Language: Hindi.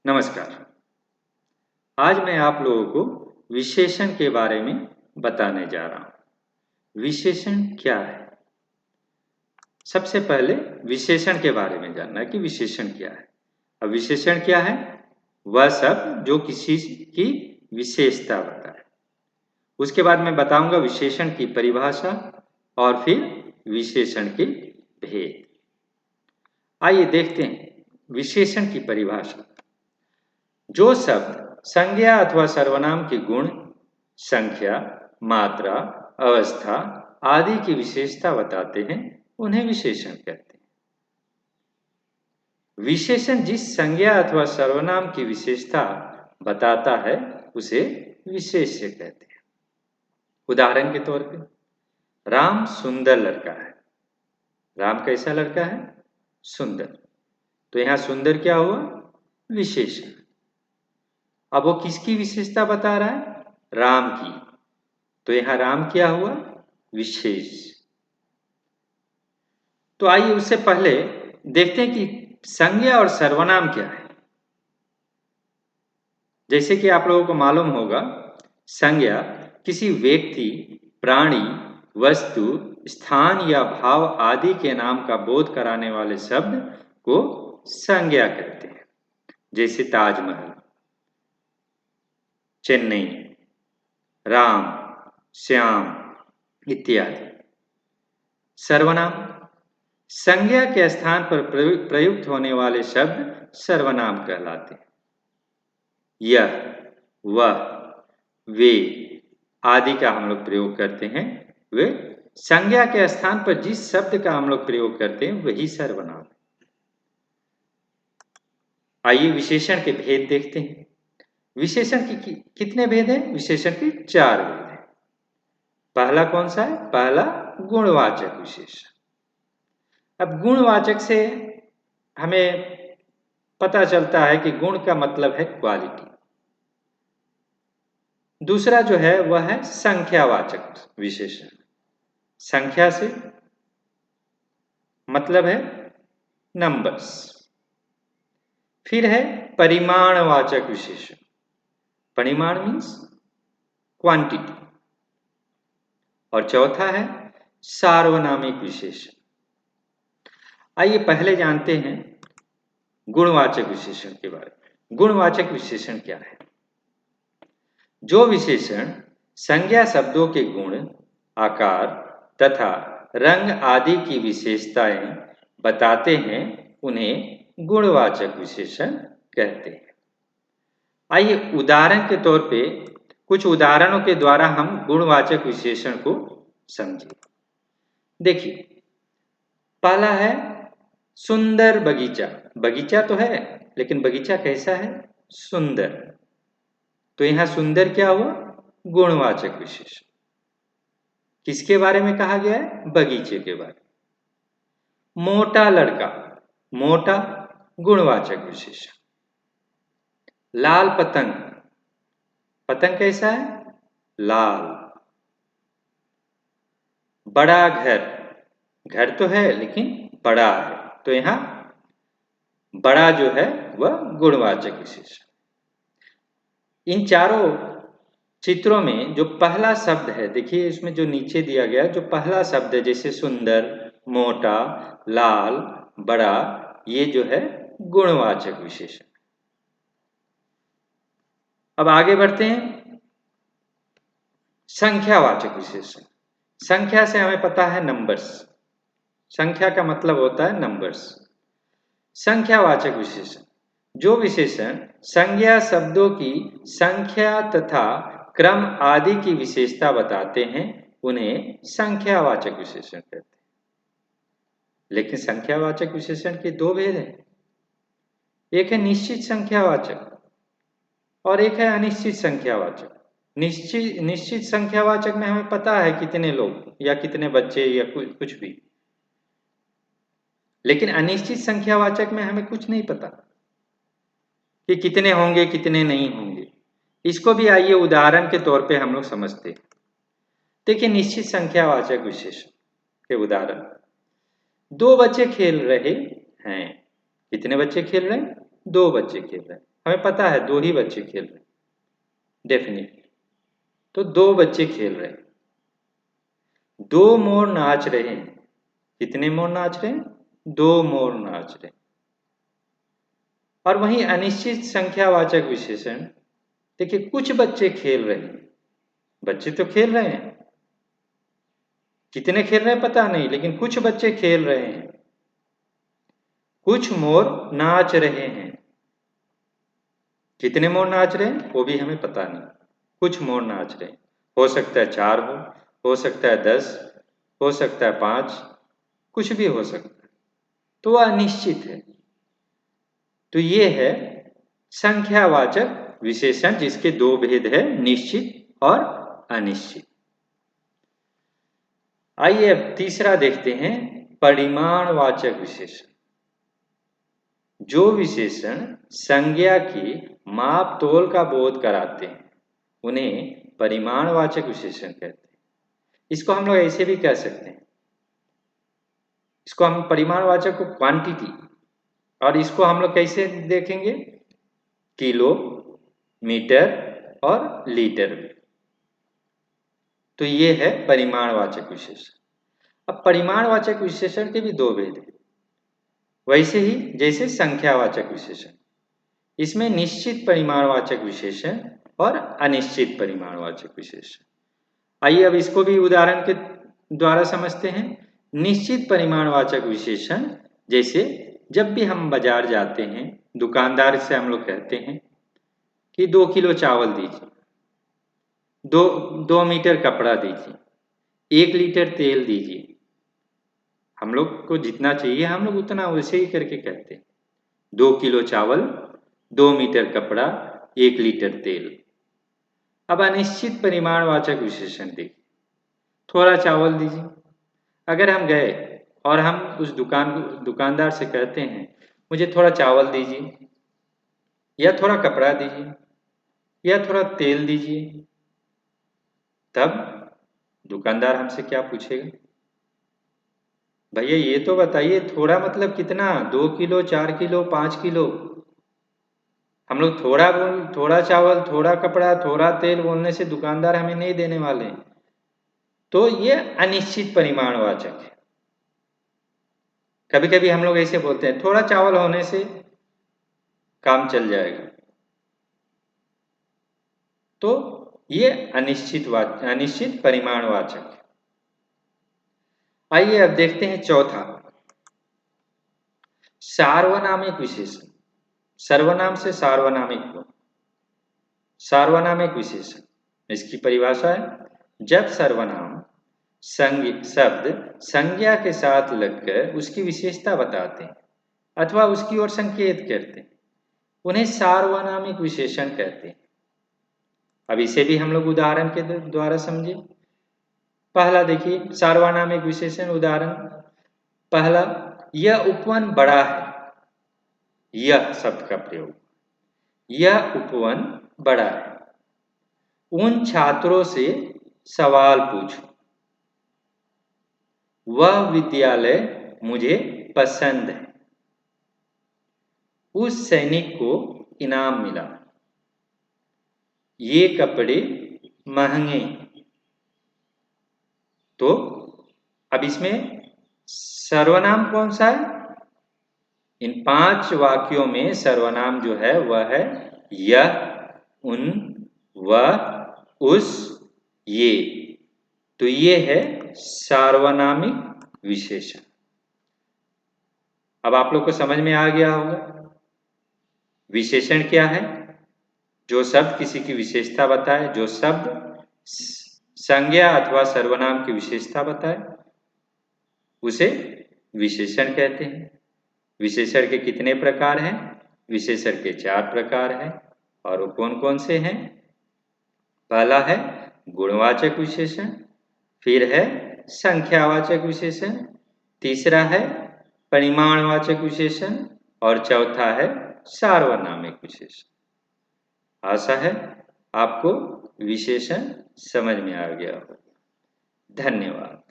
नमस्कार। आज मैं आप लोगों को विशेषण के बारे में बताने जा रहा हूँ। विशेषण क्या है? सबसे पहले विशेषण के बारे में जानना है कि विशेषण क्या है। अब विशेषण क्या है? वह शब्द जो किसी की विशेषता बताए। उसके बाद मैं बताऊंगा विशेषण की परिभाषा और फिर विशेषण के भेद। आइए देखते हैं विशेषण की परिभाषा। जो शब्द संज्ञा अथवा सर्वनाम के गुण, संख्या, मात्रा, अवस्था आदि की विशेषता बताते हैं उन्हें विशेषण कहते हैं। विशेषण जिस संज्ञा अथवा सर्वनाम की विशेषता बताता है उसे विशेष्य कहते हैं। उदाहरण के तौर पे राम सुंदर लड़का है। राम कैसा लड़का है? सुंदर। तो यहाँ सुंदर क्या हुआ? विशेषण। अब वो किसकी विशेषता बता रहा है? राम की। तो यहां राम क्या हुआ? विशेष। तो आइए उससे पहले देखते हैं कि संज्ञा और सर्वनाम क्या है। जैसे कि आप लोगों को मालूम होगा, संज्ञा किसी व्यक्ति, प्राणी, वस्तु, स्थान या भाव आदि के नाम का बोध कराने वाले शब्द को संज्ञा कहते हैं। जैसे ताजमहल, चेन्नई, राम, श्याम इत्यादि। सर्वनाम संज्ञा के स्थान पर प्रयुक्त होने वाले शब्द सर्वनाम कहलाते हैं। यह, वह, वे आदि का हम लोग प्रयोग करते हैं, वे संज्ञा के स्थान पर जिस शब्द का हम लोग प्रयोग करते हैं वही सर्वनाम है। आइए विशेषण के भेद देखते हैं। विशेषण की कितने भेद हैं? विशेषण के 4 भेद हैं। पहला कौन सा है? पहला गुणवाचक विशेषण। अब गुणवाचक से हमें पता चलता है कि गुण का मतलब है क्वालिटी। दूसरा जो है वह है संख्यावाचक विशेषण। संख्या से मतलब है नंबर्स। फिर है परिमाणवाचक विशेषण। परिमाण मीन्स क्वांटिटी। और चौथा है सार्वनामिक विशेषण। आइए पहले जानते हैं गुणवाचक विशेषण के बारे में। गुणवाचक विशेषण क्या है? जो विशेषण संज्ञा शब्दों के गुण, आकार तथा रंग आदि की विशेषताएं बताते हैं उन्हें गुणवाचक विशेषण कहते हैं। आइए उदाहरण के तौर पे कुछ उदाहरणों के द्वारा हम गुणवाचक विशेषण को समझें। देखिए, पहला है सुंदर बगीचा। बगीचा तो है लेकिन बगीचा कैसा है? सुंदर। तो यहां सुंदर क्या हुआ? गुणवाचक विशेषण। किसके बारे में कहा गया है? बगीचे के बारे में। मोटा लड़का, मोटा गुणवाचक विशेषण। लाल पतंग, पतंग कैसा है? लाल। बड़ा घर, घर तो है लेकिन बड़ा है, तो यहां बड़ा जो है वह गुणवाचक विशेषण। इन चारों चित्रों में जो पहला शब्द है, देखिए इसमें जो नीचे दिया गया जो पहला शब्द है, जैसे सुंदर, मोटा, लाल, बड़ा, ये जो है गुणवाचक विशेषण। अब आगे बढ़ते हैं संख्यावाचक विशेषण। संख्या से हमें पता है नंबर्स। संख्या का मतलब होता है नंबर्स। संख्यावाचक विशेषण जो विशेषण संज्ञा शब्दों की संख्या तथा क्रम आदि की विशेषता बताते हैं उन्हें संख्यावाचक विशेषण कहते हैं। लेकिन संख्यावाचक विशेषण के 2 भेद हैं। एक है निश्चित संख्यावाचक और एक है अनिश्चित संख्यावाचक। निश्चित संख्यावाचक में हमें पता है कितने लोग या कितने बच्चे या कुछ भी। लेकिन अनिश्चित संख्यावाचक में हमें कुछ नहीं पता कि कितने होंगे कितने नहीं होंगे। इसको भी आइए उदाहरण के तौर पे हम लोग समझते हैं। देखिए निश्चित संख्यावाचक विशेषण के उदाहरण। 2 बच्चे खेल रहे हैं। कितने बच्चे खेल रहे हैं? 2 बच्चे खेल रहे हैं। हमें पता है 2 ही बच्चे खेल रहे, डेफिनेटली। तो 2 बच्चे खेल रहे, 2 मोर नाच रहे हैं। कितने मोर नाच रहे हैं? 2 मोर नाच रहे हैं। और वहीं अनिश्चित संख्यावाचक विशेषण, देखिए कुछ बच्चे खेल रहे हैं, बच्चे तो खेल रहे हैं, कितने खेल रहे हैं पता नहीं, लेकिन कुछ बच्चे खेल रहे हैं। कुछ मोर नाच रहे हैं, कितने मोर नाच रहे हैं वो भी हमें पता नहीं, कुछ मोर नाच रहे हैं। हो सकता है 4 हो सकता है 10, हो सकता है 5, कुछ भी हो सकता है, तो वह अनिश्चित है। तो ये है संख्यावाचक विशेषण जिसके 2 भेद है, निश्चित और अनिश्चित। आइए अब तीसरा देखते हैं, परिमाणवाचक विशेषण। जो विशेषण संज्ञा की माप तोल का बोध कराते हैं उन्हें परिमाणवाचक विशेषण कहते हैं। इसको हम लोग ऐसे भी कह सकते हैं, इसको हम परिमाणवाचक को क्वांटिटी, और इसको हम लोग कैसे देखेंगे, किलो, मीटर और लीटर में। तो ये है परिमाणवाचक विशेषण। अब परिमाणवाचक विशेषण के भी 2 भेद हैं, वैसे ही जैसे संख्यावाचक विशेषण। इसमें निश्चित परिमाणवाचक विशेषण और अनिश्चित परिमाणवाचक विशेषण। आइए अब इसको भी उदाहरण के द्वारा समझते हैं। निश्चित परिमाणवाचक विशेषण, जैसे जब भी हम बाजार जाते हैं, दुकानदार से हम लोग कहते हैं कि 2 किलो चावल दीजिए, 2 मीटर कपड़ा दीजिए, 1 लीटर तेल दीजिए। हम लोग को जितना चाहिए हम लोग उतना वैसे ही करके कहते हैं। 2 किलो चावल, 2 मीटर कपड़ा, 1 लीटर तेल। अब अनिश्चित परिमाणवाचक विशेषण देखिए, थोड़ा चावल दीजिए। अगर हम गए और हम उस दुकानदार से कहते हैं मुझे थोड़ा चावल दीजिए, या थोड़ा कपड़ा दीजिए, या थोड़ा तेल दीजिए, तब दुकानदार हमसे क्या पूछेगा, भैया ये तो बताइए थोड़ा मतलब कितना, 2 किलो, 4 किलो, 5 किलो। हम लोग थोड़ा चावल, थोड़ा कपड़ा, थोड़ा तेल बोलने से दुकानदार हमें नहीं देने वाले। तो ये अनिश्चित परिमाणवाचक है। कभी कभी हम लोग ऐसे बोलते हैं थोड़ा चावल होने से काम चल जाएगा, तो ये अनिश्चित परिमाणवाचक है। आइए अब देखते हैं चौथा, सार्वनामिक विशेषण। सर्वनाम से सार्वनामिक को, सार्वनामिक विशेषण, इसकी परिभाषा है जब सर्वनाम शब्द संज्ञा के साथ लगकर उसकी विशेषता बताते हैं अथवा उसकी ओर संकेत करते हैं, उन्हें सार्वनामिक विशेषण कहते हैं। अब इसे भी हम लोग उदाहरण के द्वारा समझे। पहला देखिए सार्वनामिक विशेषण उदाहरण, पहला, यह उपवन बड़ा है। यह शब्द का प्रयोग, यह उपवन बड़ा है। उन छात्रों से सवाल पूछो। वह विद्यालय मुझे पसंद है। उस सैनिक को इनाम मिला। ये कपड़े महंगे। तो अब इसमें सर्वनाम कौन सा है? इन 5 वाक्यों में सर्वनाम जो है वह है यह, उन, वह, उस, ये। तो ये है सार्वनामिक विशेषण। अब आप लोग को समझ में आ गया होगा विशेषण क्या है। जो शब्द किसी की विशेषता बताए, जो शब्द संज्ञा अथवा सर्वनाम की विशेषता बताए, उसे विशेषण कहते हैं। विशेषण के कितने प्रकार हैं? विशेषण के 4 प्रकार हैं, और वो कौन कौन से हैं? पहला है गुणवाचक विशेषण, फिर है संख्यावाचक विशेषण, तीसरा है परिमाणवाचक विशेषण, और चौथा है सार्वनामिक विशेषण। आशा है आपको विशेषण समझ में आ गया हो। धन्यवाद।